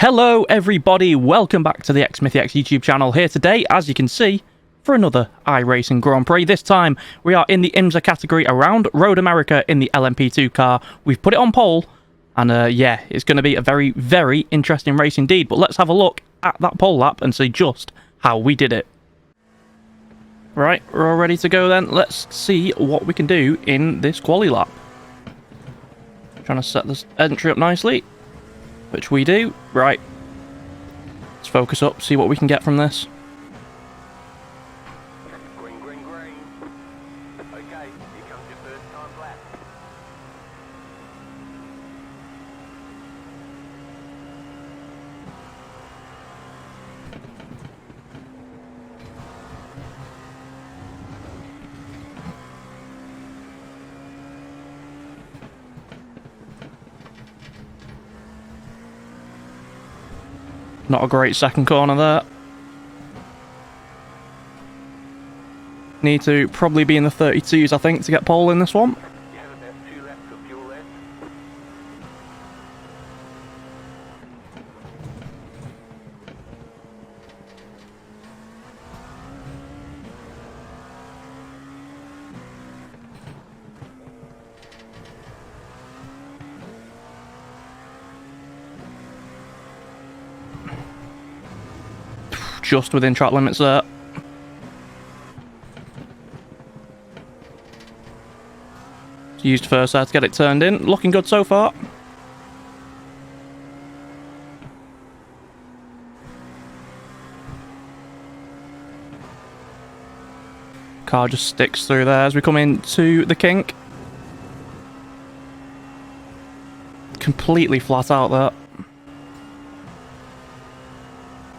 Hello everybody, welcome back to the xSmithyx YouTube channel here today, as you can see, for another iRacing Grand Prix. This time we are in the IMSA category around Road America in the LMP2 car. We've put it on pole, and yeah, it's going to be a very, very interesting race indeed. But let's have a look at that pole lap and see just how we did it. Right, we're all ready to go then. Let's see what we can do in this quali lap. Trying to set this entry up nicely, which we do. Right, let's focus up, see what we can get from this. Green, green, green. Okay, here comes your first time lap. Not a great second corner there. Need to probably be in the 32s, I think, to get pole in this one. You have about 2 laps of fuel left. Just within track limits there. Used first there to get it turned in. Looking good so far. Car just sticks through there as we come into the kink. Completely flat out there.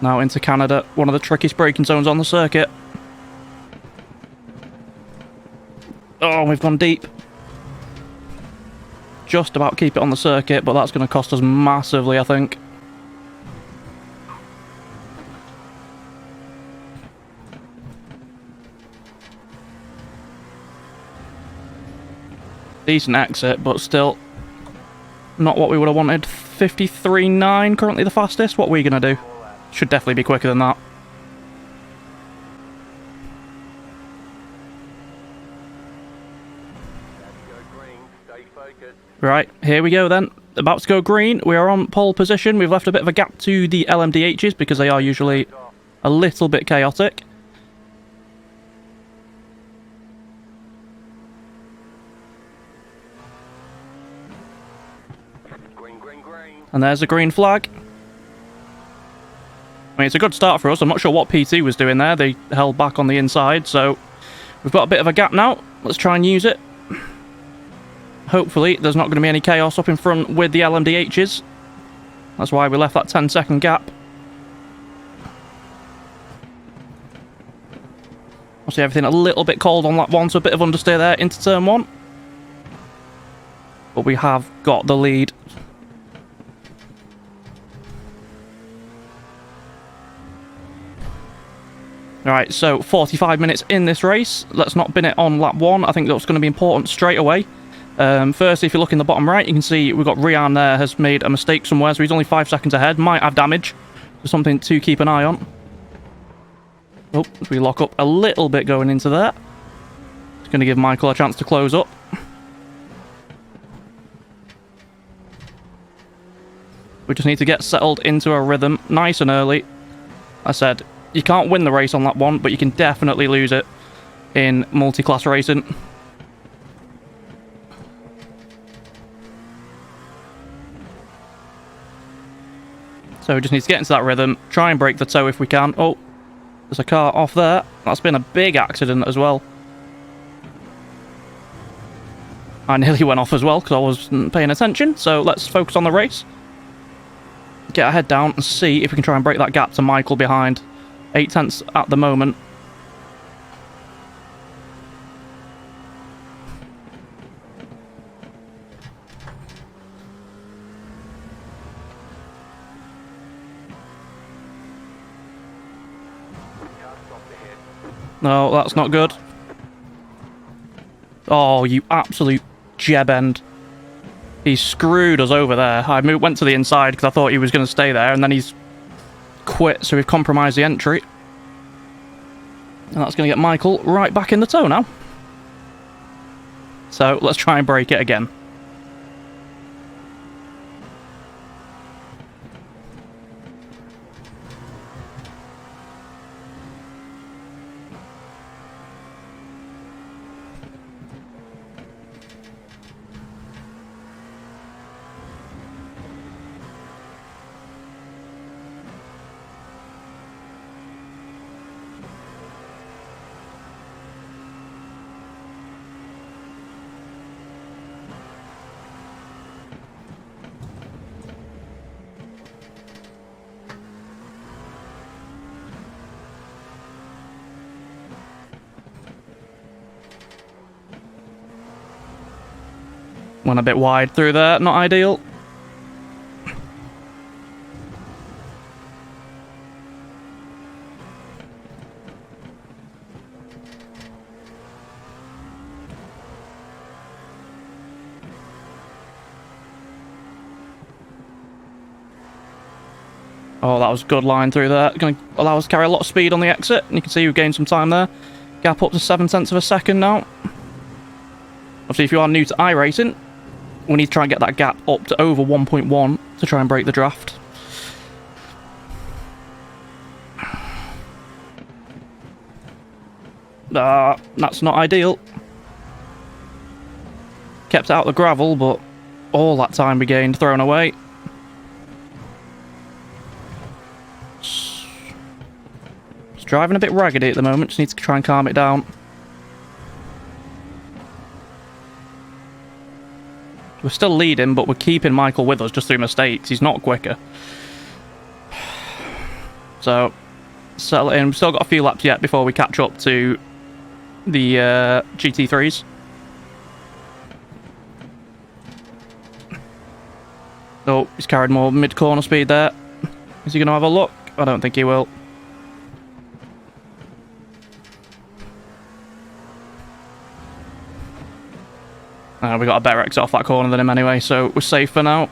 Now into Canada, one of the trickiest braking zones on the circuit. Oh, we've gone deep. Just about keep it on the circuit, but that's going to cost us massively, I think. Decent exit, but still not what we would have wanted. 53.9, currently the fastest. What are we going to do? Should definitely be quicker than that. Right, here we go then. About to go green. We are on pole position. We've left a bit of a gap to the LMDHs because they are usually a little bit chaotic. Green, green, green. And there's a green flag. I mean, it's a good start for us. I'm not sure what PT was doing there. They held back on the inside, so we've got a bit of a gap now. Let's try and use it. Hopefully, there's not going to be any chaos up in front with the LMDHs. That's why we left that 10-second gap. Obviously, everything a little bit cold on lap 1, so a bit of understeer there into turn 1. But we have got the lead. Alright, so 45 minutes in this race. Let's not bin it on lap 1. I think that's going to be important straight away. Firstly, if you look in the bottom right, you can see we've got Rian there has made a mistake somewhere, so he's only 5 seconds ahead. Might have damage. So something to keep an eye on. Oh, we lock up a little bit going into there. It's going to give Michael a chance to close up. We just need to get settled into a rhythm nice and early. I said, you can't win the race on lap 1, but you can definitely lose it in multi-class racing. So we just need to get into that rhythm, try and break the toe if we can. Oh, there's a car off there. That's been a big accident as well. I nearly went off as well because I wasn't paying attention. So let's focus on the race. Get our head down and see if we can try and break that gap to Michael behind. 8 tenths at the moment. No, that's not good. Oh, you absolute jeb end. He screwed us over there. I went to the inside because I thought he was going to stay there, and then he's quit, so we've compromised the entry. And that's going to get Michael right back in the tow now. So let's try and break it again. Went a bit wide through there, not ideal. Oh, that was a good line through there. Going to allow us to carry a lot of speed on the exit. And you can see we've gained some time there. Gap up to 0.7 of a second now. Obviously, if you are new to iRacing, we need to try and get that gap up to over 1.1 to try and break the draft. That's not ideal. Kept out the gravel, but all that time we gained thrown away. It's driving a bit raggedy at the moment, just need to try and calm it down. We're still leading, but we're keeping Michael with us just through mistakes. He's not quicker. So, settle it in. We've still got a few laps yet before we catch up to the GT3s. Oh, he's carried more mid-corner speed there. Is he going to have a look? I don't think he will. We got a better exit off that corner than him anyway, so we're safe for now.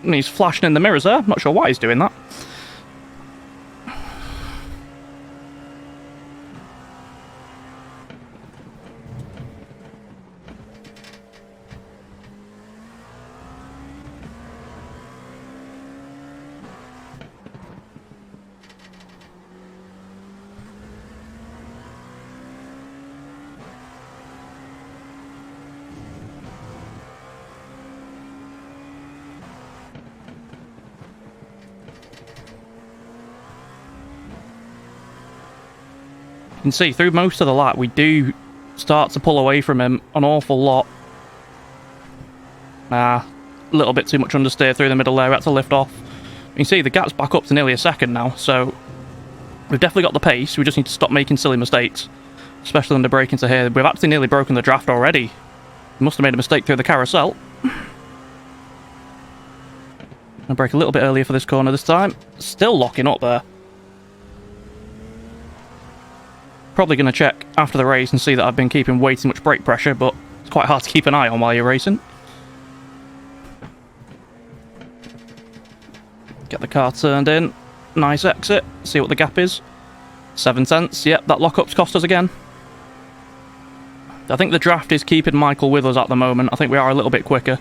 And he's flashing in the mirrors there. Not sure why he's doing that. You can see through most of the lap we do start to pull away from him an awful lot. A little bit too much understeer through the middle there, we had to lift off. You can see the gap's back up to nearly a second now, so we've definitely got the pace, we just need to stop making silly mistakes. Especially under braking to here. We've actually nearly broken the draft already. We must have made a mistake through the carousel. I'll brake a little bit earlier for this corner this time. Still locking up there. Probably going to check after the race and see that I've been keeping way too much brake pressure, but it's quite hard to keep an eye on while you're racing. Get the car turned in. Nice exit. See what the gap is. 0.7. Yep, that lock-up's cost us again. I think the draft is keeping Michael with us at the moment. I think we are a little bit quicker.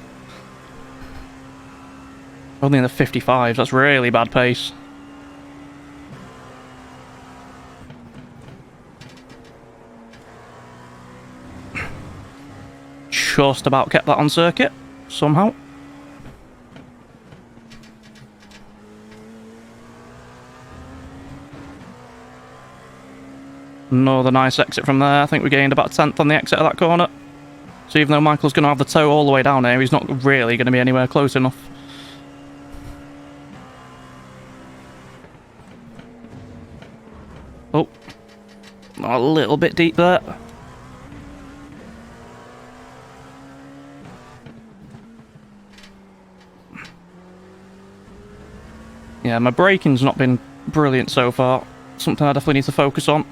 Only in the 55s. That's really bad pace. Just about kept that on circuit, somehow. Another nice exit from there. I think we gained about 1/10 on the exit of that corner. So even though Michael's going to have the tow all the way down here, he's not really going to be anywhere close enough. Oh. A little bit deep there. Yeah, my braking's not been brilliant so far. Something I definitely need to focus on.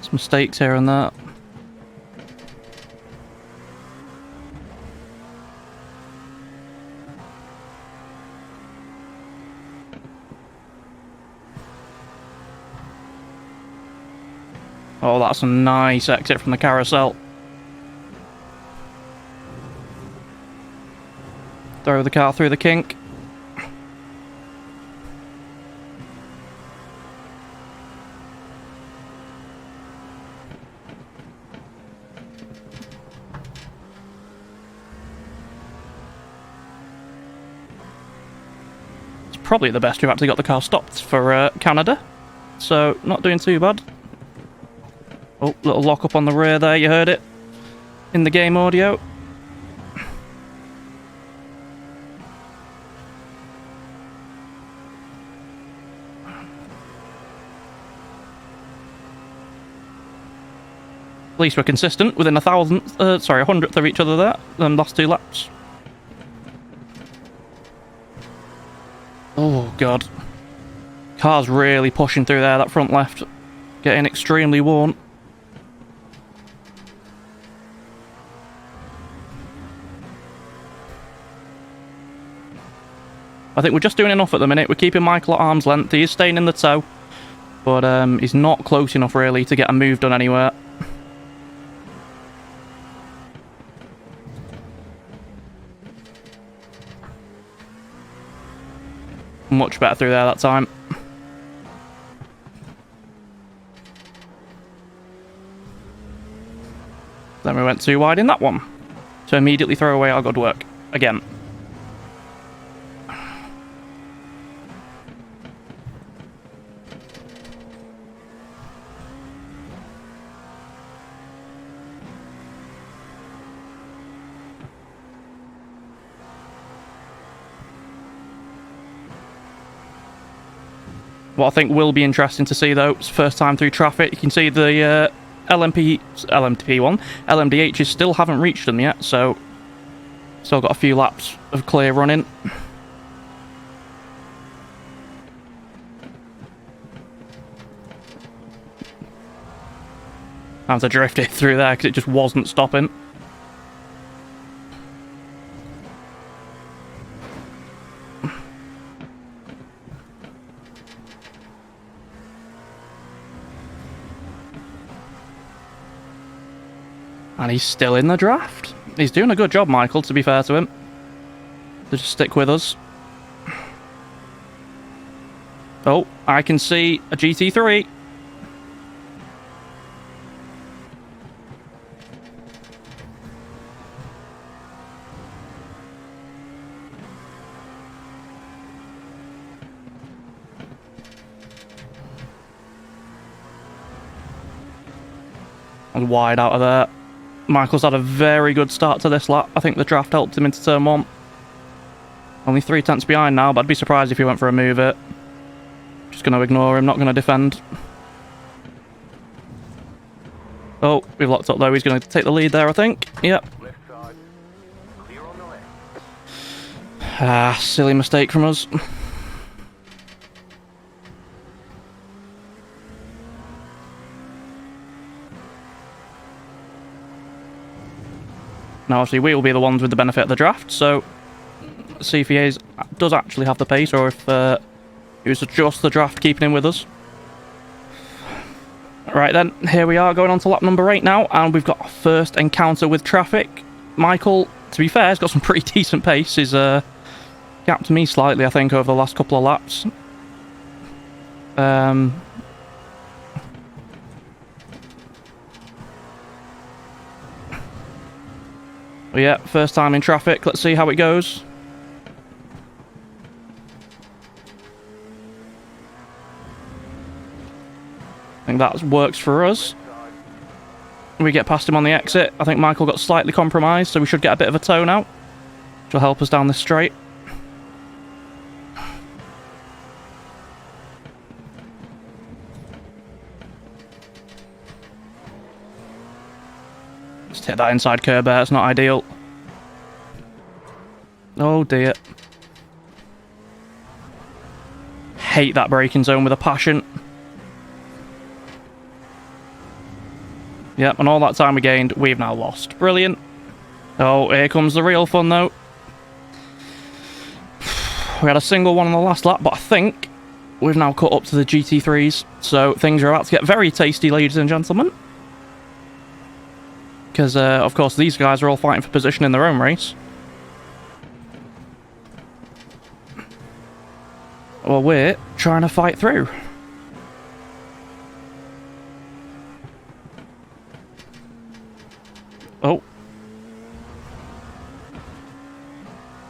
Some mistakes here and there. Oh, that's a nice exit from the carousel. Throw the car through the kink. It's probably the best we've actually got the car stopped for Canada. So, not doing too bad. Oh, little lock up on the rear there, you heard it in the game audio. At least we're consistent within a hundredth of each other there, them last two laps. Oh god. Car's really pushing through there, that front left. Getting extremely worn. I think we're just doing enough at the minute. We're keeping Michael at arm's length. He is staying in the tow. But he's not close enough really to get a move done anywhere. Much better through there that time. Then we went too wide in that one. To immediately throw away our good work. Again. What I think will be interesting to see though, it's first time through traffic, you can see the LMDHs still haven't reached them yet, so still got a few laps of clear running. I had to drift it through there because it just wasn't stopping. And he's still in the draft. He's doing a good job, Michael, to be fair to him. To just stick with us. Oh, I can see a GT3. I was wide out of there. Michael's had a very good start to this lap. I think the draft helped him into turn 1. Only 3 tenths behind now, but I'd be surprised if he went for a move it. Just going to ignore him, not going to defend. Oh, we've locked up though. He's going to take the lead there, I think. Yep. Left side. Clear on the left. Ah, silly mistake from us. Now, obviously, we will be the ones with the benefit of the draft, so let's see if he does actually have the pace, or if it was just the draft keeping him with us. Right then, here we are going on to lap number 8 now, and we've got our first encounter with traffic. Michael, to be fair, has got some pretty decent pace. He's gapped me slightly, I think, over the last couple of laps. But yeah, first time in traffic. Let's see how it goes. I think that works for us. We get past him on the exit. I think Michael got slightly compromised, so we should get a bit of a tow now, which will help us down this straight. Just hit that inside curb there, it's not ideal. Oh dear. Hate that braking zone with a passion. Yep, and all that time we gained, we've now lost. Brilliant. Oh, here comes the real fun though. We had a single one on the last lap, but I think we've now caught up to the GT3s, so things are about to get very tasty, ladies and gentlemen. Because, of course, these guys are all fighting for position in their own race. Well, we're trying to fight through. Oh.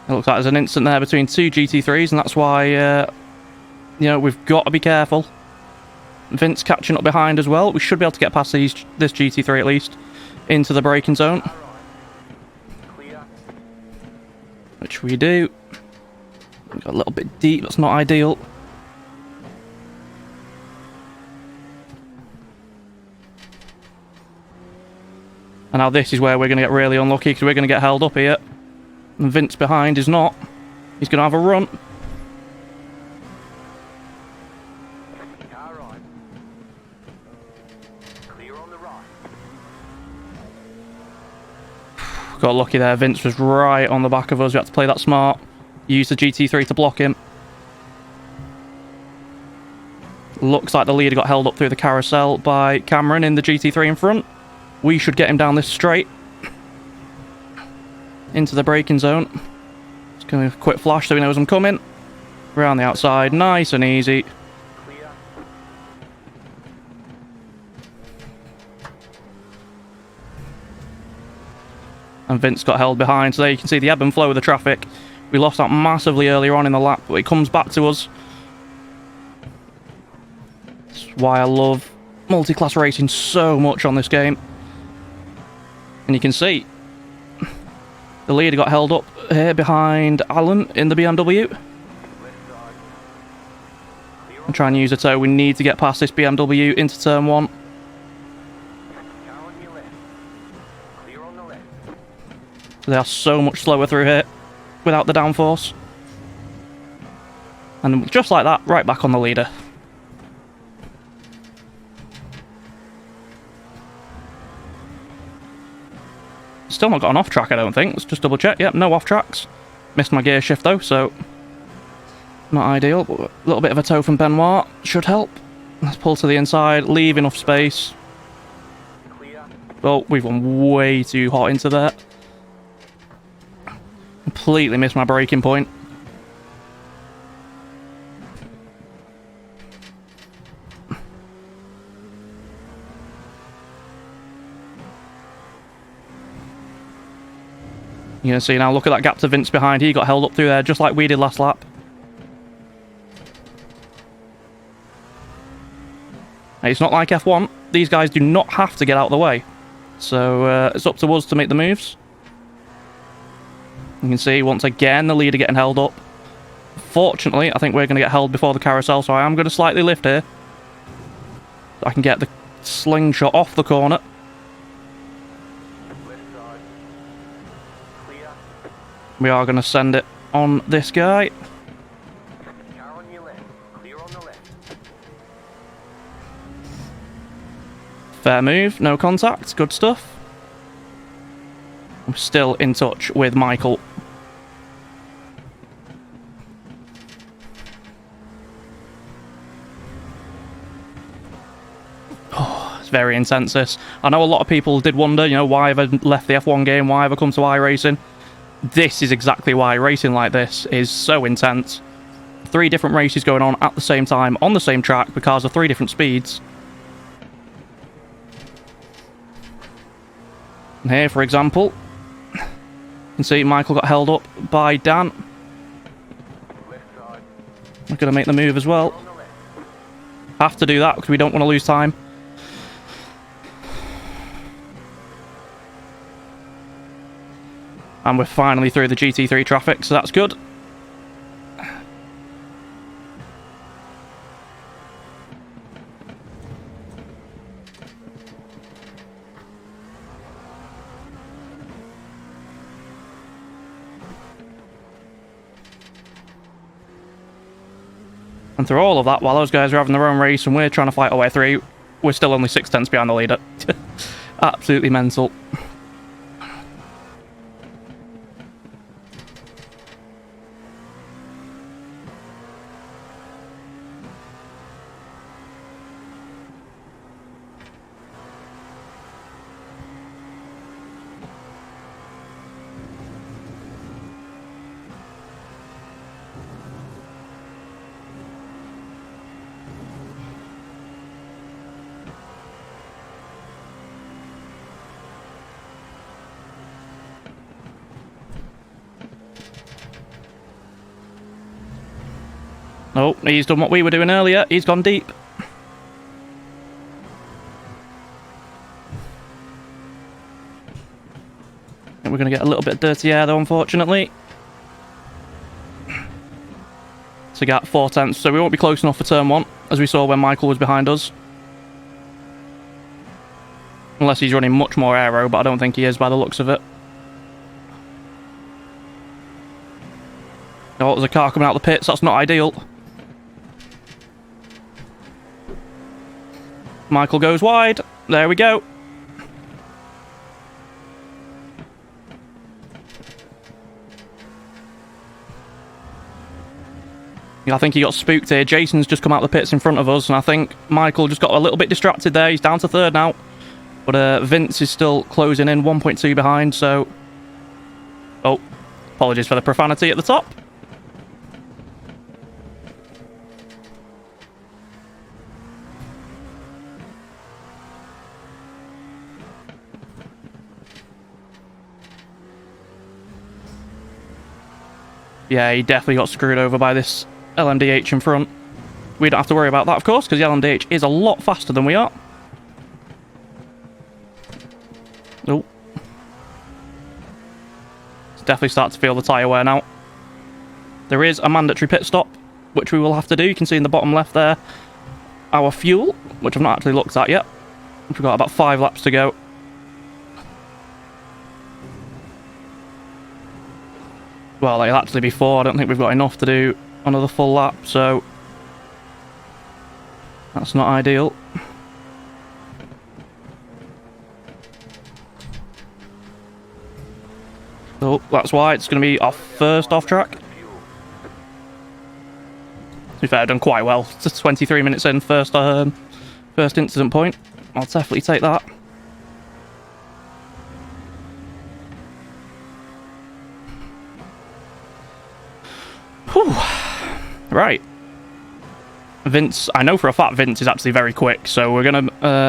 It looks like there's an instant there between two GT3s, and that's why, you know, we've got to be careful. Vince catching up behind as well. We should be able to get past this GT3 at least into the braking zone. Clear. Which we do. We got a little bit deep, that's not ideal. And now this is where we're going to get really unlucky, because we're going to get held up here. And Vince behind is not. He's going to have a run. Car right. Clear on the right. Got lucky there. Vince was right on the back of us. We had to play that smart. Use the GT3 to block him. Looks like the leader got held up through the carousel by Cameron in the GT3 in front. We should get him down this straight. Into the braking zone. Just going to quick flash so he knows I'm coming. Around the outside. Nice and easy. Clear. And Vince got held behind. So there you can see the ebb and flow of the traffic. We lost out massively earlier on in the lap, but it comes back to us. That's why I love multi-class racing so much on this game. And you can see the leader got held up here behind Alan in the BMW. Left side. Clear I'm on trying to use a tow. We need to get past this BMW into turn 1. car on your left. Clear on the left. They are so much slower through here without the downforce. And just like that, right back on the leader. Still not got an off track, I don't think. Let's just double check. Yep, no off tracks. Missed my gear shift though, so not ideal. But a little bit of a tow from Benoit should help. Let's pull to the inside, leave enough space. Clear. Oh, we've gone way too hot into there. Completely missed my braking point. You can see now, look at that gap to Vince behind. He got held up through there just like we did last lap. It's not like F1. These guys do not have to get out of the way. So it's up to us to make the moves. You can see, once again, the leader getting held up. Fortunately, I think we're going to get held before the carousel, so I am going to slightly lift here. So I can get the slingshot off the corner. Left side. Clear. We are going to send it on this guy. Car on your left. Clear on the left. Fair move, no contact, good stuff. I'm still in touch with Michael. Oh, it's very intense this. I know a lot of people did wonder, you know, why have I left the F1 game, why have I come to iRacing? This is exactly why racing like this is so intense. 3 different races going on at the same time, on the same track, because of 3 different speeds. And here, for example, you can see Michael got held up by Dan. Left side. I'm going to make the move as well. On the left. Have to do that because we don't want to lose time. And we're finally through the GT3 traffic, so that's good. And through all of that, while those guys are having their own race and we're trying to fight our way through, we're still only 6 tenths behind the leader. Absolutely mental. Oh, he's done what we were doing earlier. He's gone deep. We're going to get a little bit dirty air though, unfortunately. To get 4/10, so we won't be close enough for turn 1, as we saw when Michael was behind us. Unless he's running much more aero, but I don't think he is by the looks of it. Oh, there's a car coming out of the pits, that's not ideal. Michael goes wide, there we go. I think he got spooked here. Jason's just come out of the pits in front of us, and I think Michael just got a little bit distracted there. He's down to 3rd now. But Vince is still closing in, 1.2 behind, so... Oh, apologies for the profanity at the top. Yeah, he definitely got screwed over by this LMDH in front. We don't have to worry about that, of course, because the LMDH is a lot faster than we are. Oh. It's definitely starting to feel the tyre wear now. There is a mandatory pit stop, which we will have to do. You can see in the bottom left there, our fuel, which I've not actually looked at yet. We've got about 5 laps to go. Well, it'll actually be 4. I don't think we've got enough to do another full lap, so that's not ideal. So that's why it's going to be our first off track. To be fair, I've done quite well. It's 23 minutes in, first incident point. I'll definitely take that. Whew. Right. Vince, I know for a fact Vince is actually very quick, so we're gonna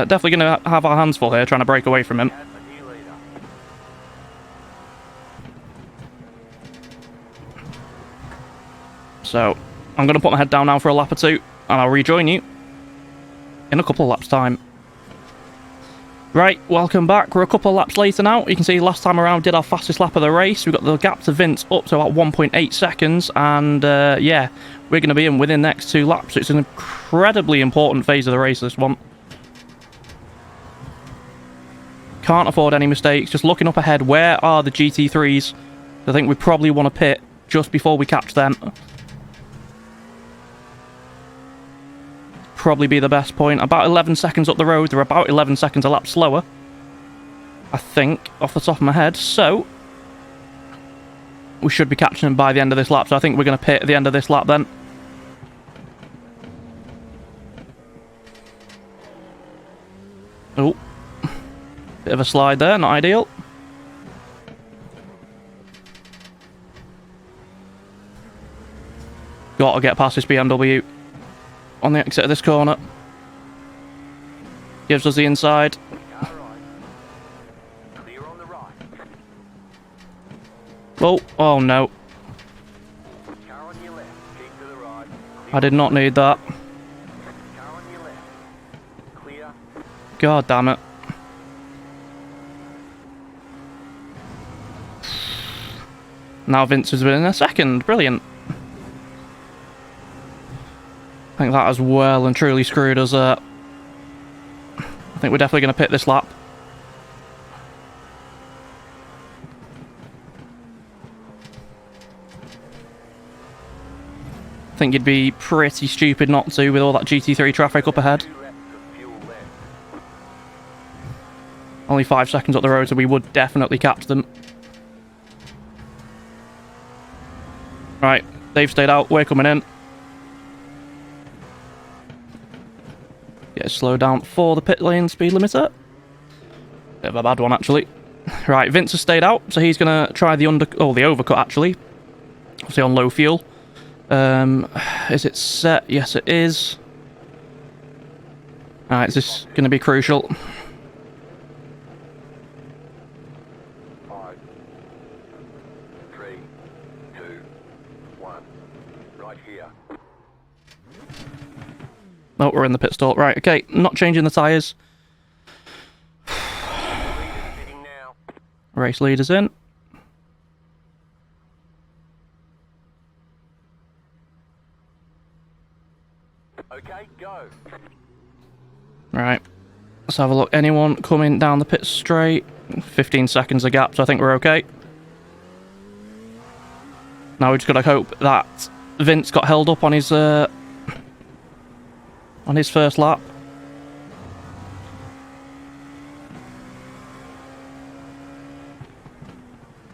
definitely gonna have our hands full here trying to break away from him. So I'm gonna put my head down now for a lap or 2, and I'll rejoin you in a couple of laps time. Right, welcome back. We're a couple of laps later now. You can see last time around did our fastest lap of the race. We've got the gap to Vince up to about 1.8 seconds. And yeah, we're going to be in within the next 2 laps. It's an incredibly important phase of the race, this one. Can't afford any mistakes. Just looking up ahead, where are the GT3s? I think we probably want to pit just before we catch them. Probably be the best point. About 11 seconds up the road. They're about 11 seconds a lap slower, I think, off the top of my head. So we should be catching them by the end of this lap. So I think we're going to pit at the end of this lap then. Oh, bit of a slide there. Not ideal. Got to get past this BMW on the exit of this corner. Gives us the inside. Oh, oh no. I did not need that. God damn it. Now Vince has been in a second. Brilliant. I think that has well and truly screwed us up. I think we're definitely going to pit this lap. I think you'd be pretty stupid not to with all that GT3 traffic up ahead. Only 5 seconds up the road, so we would definitely catch them. Right, they've stayed out, we're coming in. Get slowed down for the pit lane speed limiter. Bit of a bad one, actually. Right, Vince has stayed out, so he's going to try the the overcut, actually. Obviously on low fuel. Is it set? Yes, it is. Alright, is this going to be crucial? 5, 3, 2, 1. Right here. Oh, we're in the pit stall. Right, okay. Not changing the tyres. Leaders pitting now. Race leaders in. Okay, go. Right. Let's have a look. Anyone coming down the pit straight? 15 seconds of gap, so I think we're okay. Now we just gotta hope that Vince got held up on his first lap.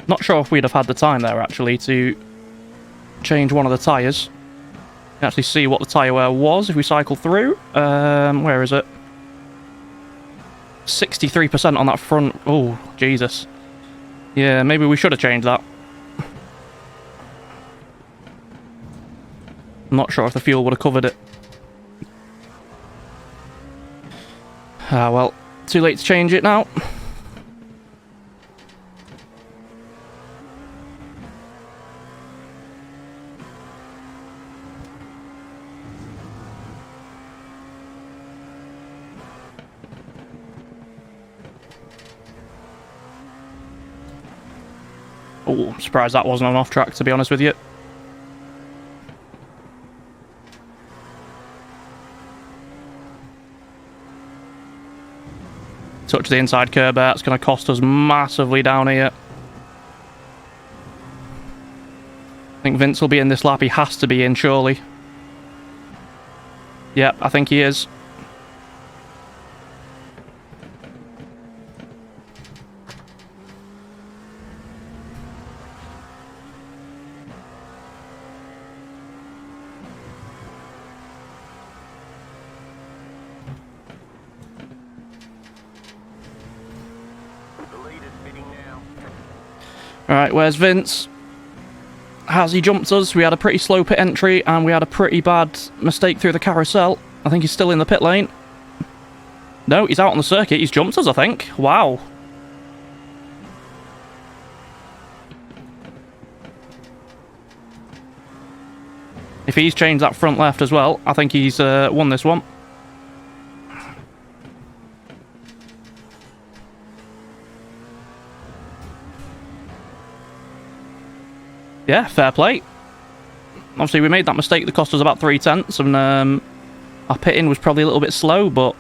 Not sure if we'd have had the time there actually to change one of the tyres. Actually see what the tyre wear was if we cycle through. Where is it? 63% on that front. Oh, Jesus. Yeah, maybe we should have changed that. I'm not sure if the fuel would have covered it. Ah, well, too late to change it now. Oh, I'm surprised that wasn't on off track, to be honest with you. Touch the inside curb there. It's going to cost us massively down here. I think Vince will be in this lap. He has to be in, surely. Yep, I think he is. Alright, where's Vince? Has he jumped us? We had a pretty slow pit entry and we had a pretty bad mistake through the carousel. I think he's still in the pit lane. No, he's out on the circuit. He's jumped us, I think. Wow. If he's changed that front left as well, I think he's won this one. Yeah, fair play. Obviously, we made that mistake that cost us about 3/10, and our pit-in was probably a little bit slow, but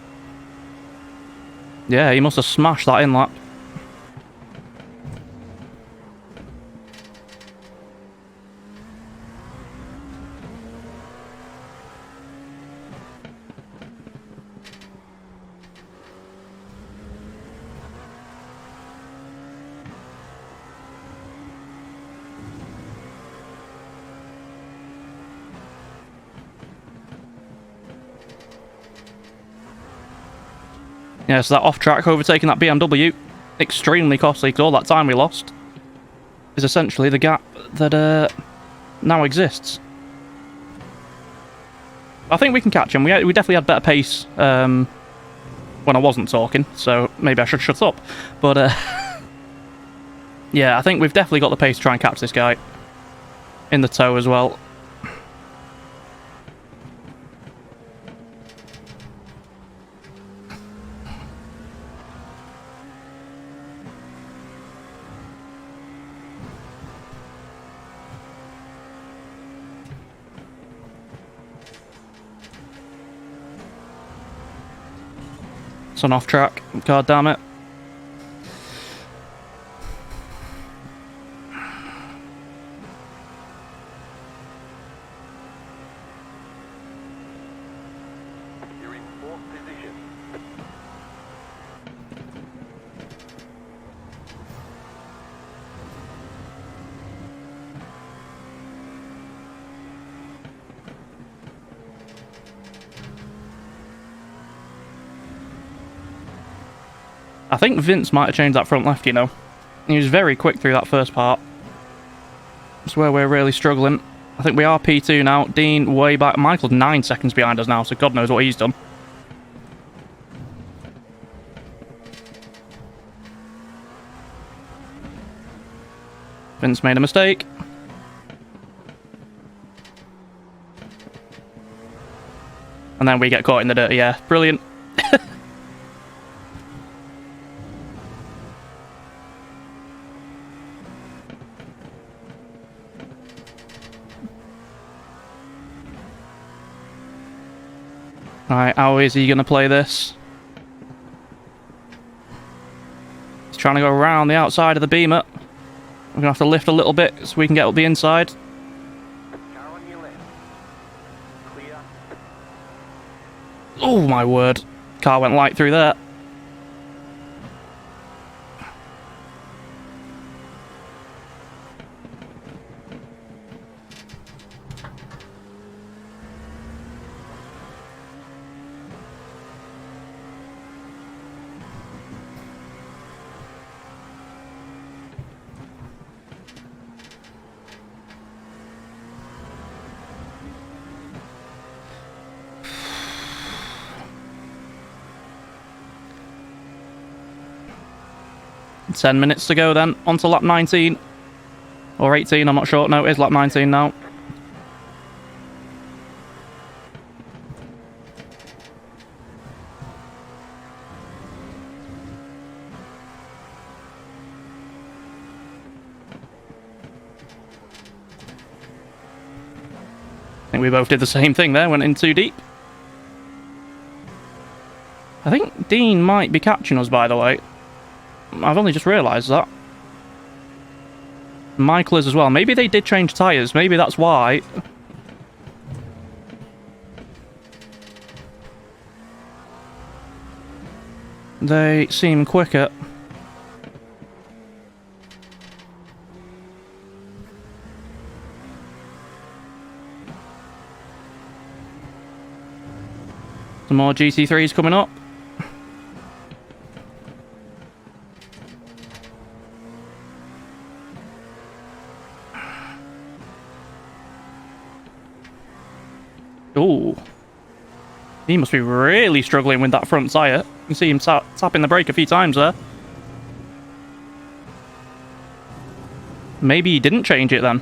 yeah, he must have smashed that in lap. Yeah, so that off-track overtaking that BMW, extremely costly, because all that time we lost is essentially the gap that now exists. I think we can catch him. We definitely had better pace when I wasn't talking, so maybe I should shut up. But yeah, I think we've definitely got the pace to try and catch this guy in the tow as well. It's on off track. God damn it. You're in fourth position. I think Vince might have changed that front left, you know. He was very quick through that first part. That's where we're really struggling. I think we are P2 now. Dean way back. Michael's 9 seconds behind us now, so God knows what he's done. Vince made a mistake. And then we get caught in the dirt, yeah. Brilliant. Alright, how is he going to play this? He's trying to go around the outside of the beamer. We're going to have to lift a little bit so we can get up the inside. Car on your left. Clear. Oh my word. Car went light through there. Ten minutes to go then, on to lap 19. Or 18, I'm not sure. No, it is lap 19 now. I think we both did the same thing there, went in too deep. I think Dean might be catching us, by the way. I've only just realised that. Michael is as well. Maybe they did change tyres. Maybe that's why. They seem quicker. Some more GT3s coming up. Ooh. He must be really struggling with that front tyre. You can see him tapping the brake a few times there. Maybe he didn't change it then.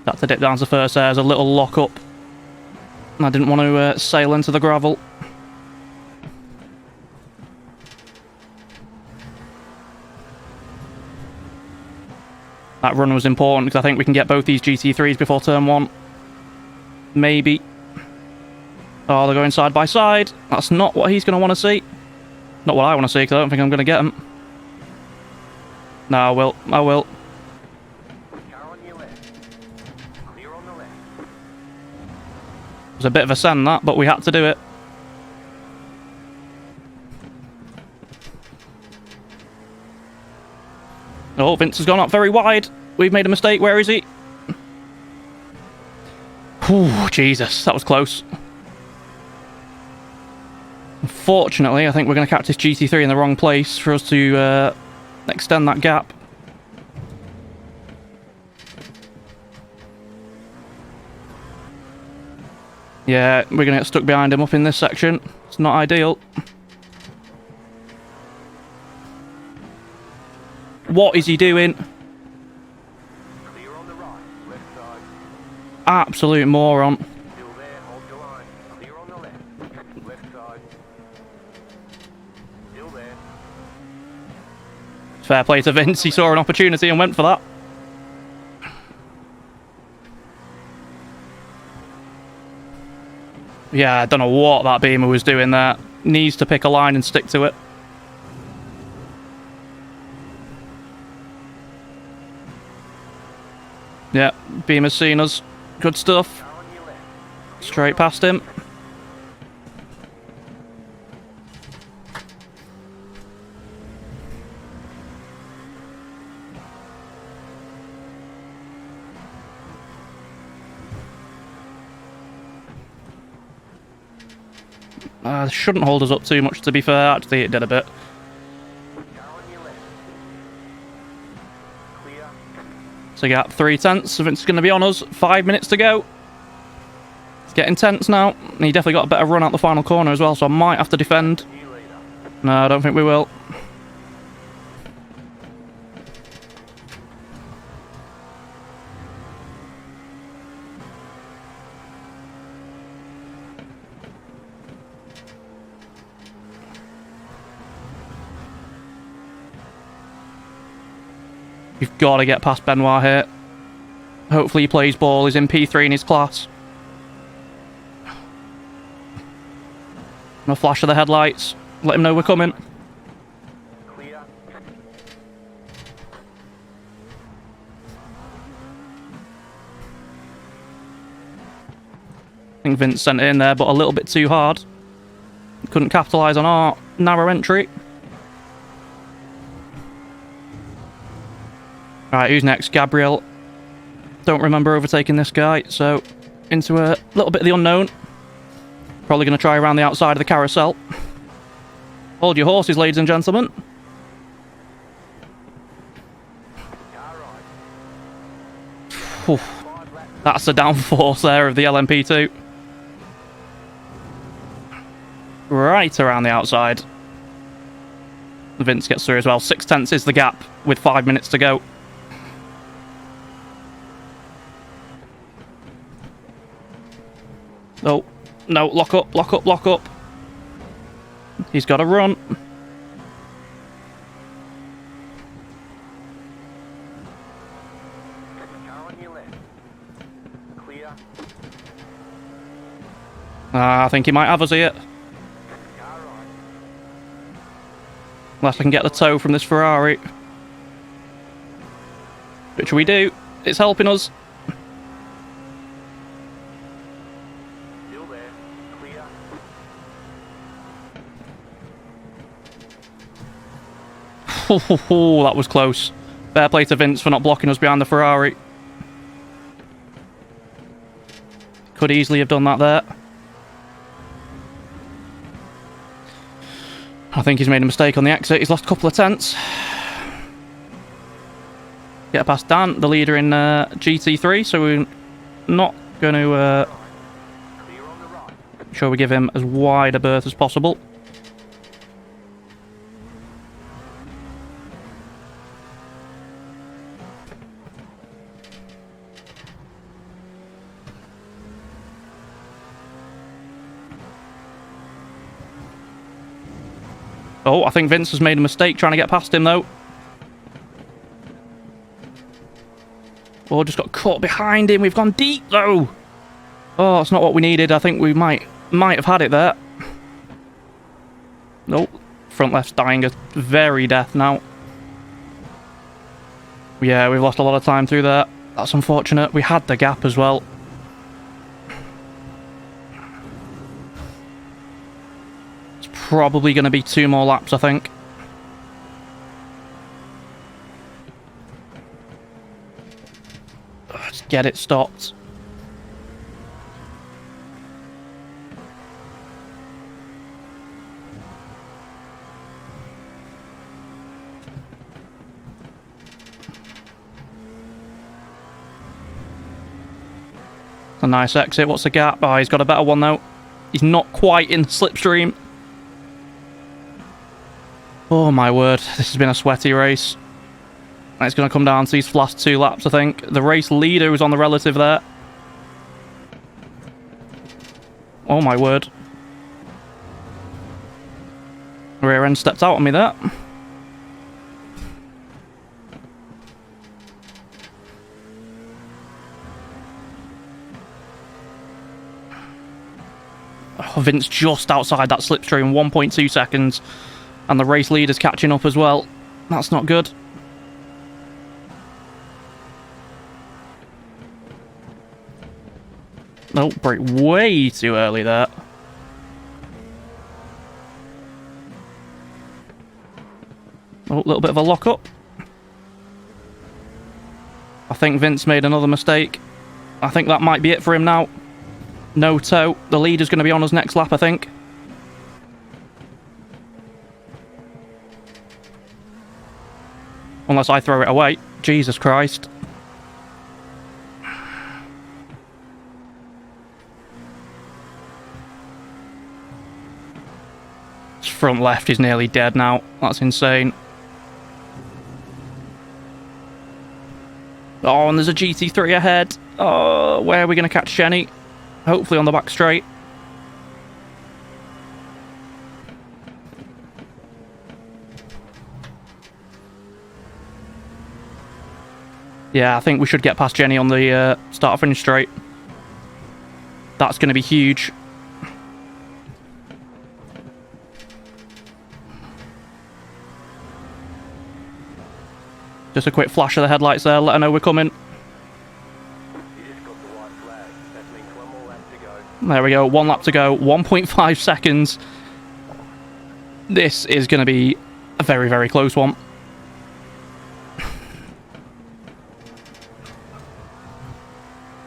Had to dip down to first there as a little lock up. I didn't want to sail into the gravel. That run was important because I think we can get both these GT3s before turn 1. Maybe. Oh, they're going side by side. That's not what he's going to want to see. Not what I want to see because I don't think I'm going to get them. No, I will. I will. It was a bit of a send that, but we had to do it. Oh, Vince has gone up very wide. We've made a mistake. Where is he? Whew, Jesus, that was close. Unfortunately, I think we're going to catch this GT3 in the wrong place for us to extend that gap. Yeah, we're going to get stuck behind him up in this section. It's not ideal. What is he doing? Clear on the right, left side. Absolute moron. Still there, hold your line. Clear on the left, left side. Still there. Fair play to Vince. He saw an opportunity and went for that. Yeah, I don't know what that beamer was doing there. Needs to pick a line and stick to it. Yeah, beamer's seen us. Good stuff. Straight past him. Shouldn't hold us up too much, to be fair. Actually, it did a bit. So gap 3/10. So it's going to be on us. 5 minutes to go. getting tense now. He definitely got a better run out the final corner as well, so I might have to defend. New leader. No, I don't think we will. You've got to get past Benoit here. Hopefully he plays ball. He's in P3 in his class. No flash of the headlights. Let him know we're coming. Clear. I think Vince sent it in there, but a little bit too hard. Couldn't capitalise on our narrow entry. Alright, who's next? Gabriel. Don't remember overtaking this guy, so into a little bit of the unknown. Probably going to try around the outside of the carousel. Hold your horses, ladies and gentlemen. Car right. Whew. 5 laps. That's the downforce there of the LMP2. Right around the outside. Vince gets through as well. 0.6 is the gap with 5 minutes to go. Oh, no, lock up, lock up, lock up. He's got to run. Car on your left. Clear. I think he might have us here. Car right. Unless I can get the tow from this Ferrari. Which we do. It's helping us. Still there. Clear. Oh, that was close. Fair play to Vince for not blocking us behind the Ferrari. Could easily have done that there. I think he's made a mistake on the exit. He's lost a couple of tenths. Get past Dan, the leader in GT3, so we're not going to Clear on the right. sure we give him as wide a berth as possible. Oh, I think Vince has made a mistake trying to get past him, though. Oh, just got caught behind him. We've gone deep, though. Oh, that's not what we needed. I think we might have had it there. Nope. Front left's dying a very death now. Yeah, we've lost a lot of time through there. That's unfortunate. We had the gap as well. Probably going to be 2 more laps, I think. Let's get it stopped. A nice exit. What's the gap? Oh, he's got a better one, though. He's not quite in the slipstream. Oh my word, this has been a sweaty race. It's going to come down to these last 2 laps, I think. The race leader was on the relative there. Oh my word. Rear end stepped out on me there. Oh, Vince just outside that slipstream, 1.2 seconds. And the race leader's catching up as well. That's not good. Oh, brake way too early there. Oh, a little bit of a lock-up. I think Vince made another mistake. I think that might be it for him now. No tow. The leader's going to be on us next lap, I think. Unless I throw it away. Jesus Christ. front left is nearly dead now. That's insane. Oh, and there's a GT3 ahead. Oh, where are we going to catch Jenny? Hopefully on the back straight. Yeah, I think we should get past Jenny on the start-finish straight. That's going to be huge. Just a quick flash of the headlights there, let her know we're coming. There we go, 1 lap to go, 1.5 seconds. This is going to be a very, very close one.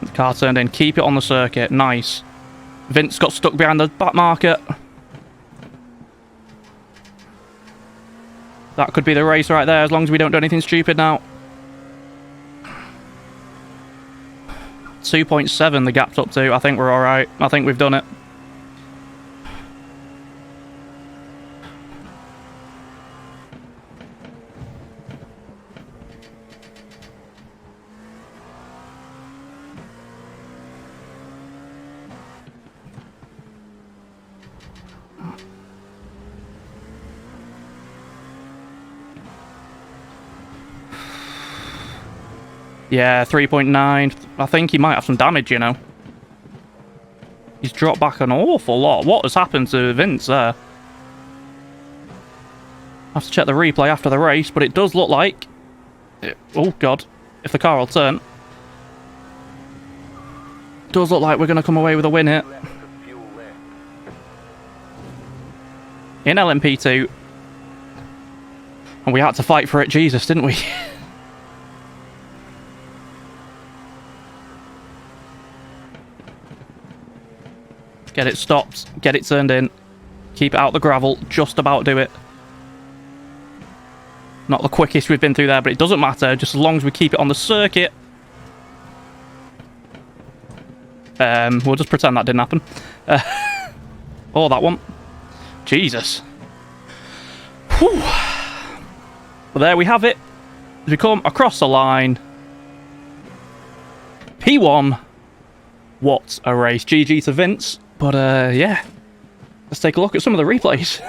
The car turned in, keep it on the circuit, nice. Vince got stuck behind the back marker. That could be the race right there, as long as we don't do anything stupid now. 2.7 the gap's up to. I think we're alright. I think we've done it. Yeah, 3.9. I think he might have some damage, you know. He's dropped back an awful lot. What has happened to Vince there? I have to check the replay after the race, but it does look like... Oh, God. If the car will turn. Does look like we're going to come away with a win here. In LMP2. And we had to fight for it, Jesus, didn't we? Get it stopped, get it turned in, keep it out the gravel, just about do it. Not the quickest we've been through there, but it doesn't matter, just as long as we keep it on the circuit. We'll just pretend that didn't happen. Oh, that one. Jesus. Whew. But there we have it. As we come across the line. P1. What a race. GG to Vince. But, yeah. Let's take a look at some of the replays.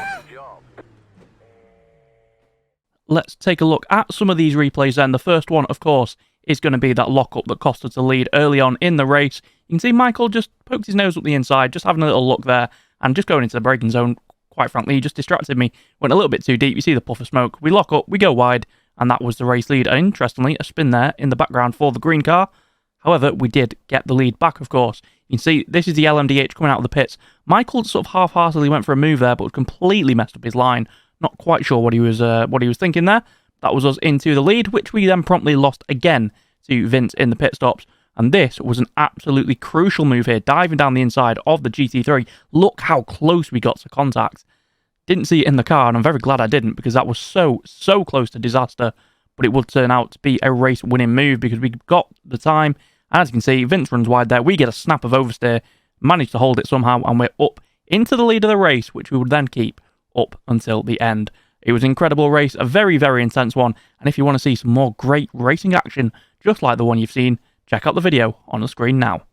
Let's take a look at some of these replays then. The first one, of course, is going to be that lockup that cost us the lead early on in the race. You can see Michael just poked his nose up the inside, just having a little look there, and just going into the braking zone. Quite frankly, he just distracted me. Went a little bit too deep. You see the puff of smoke. We lock up, we go wide, and that was the race lead. And interestingly, a spin there in the background for the green car. However, we did get the lead back, of course. You can see this is the LMDH coming out of the pits. Michael sort of half-heartedly went for a move there, but completely messed up his line. Not quite sure what he was thinking there. That was us into the lead, which we then promptly lost again to Vince in the pit stops. And this was an absolutely crucial move here, diving down the inside of the GT3. Look how close we got to contact. Didn't see it in the car, and I'm very glad I didn't, because that was so close to disaster. But it would turn out to be a race-winning move, because we got the time. And as you can see, Vince runs wide there. We get a snap of oversteer, manage to hold it somehow, and we're up into the lead of the race, which we would then keep up until the end. It was an incredible race, a very, very intense one. And if you want to see some more great racing action, just like the one you've seen, check out the video on the screen now.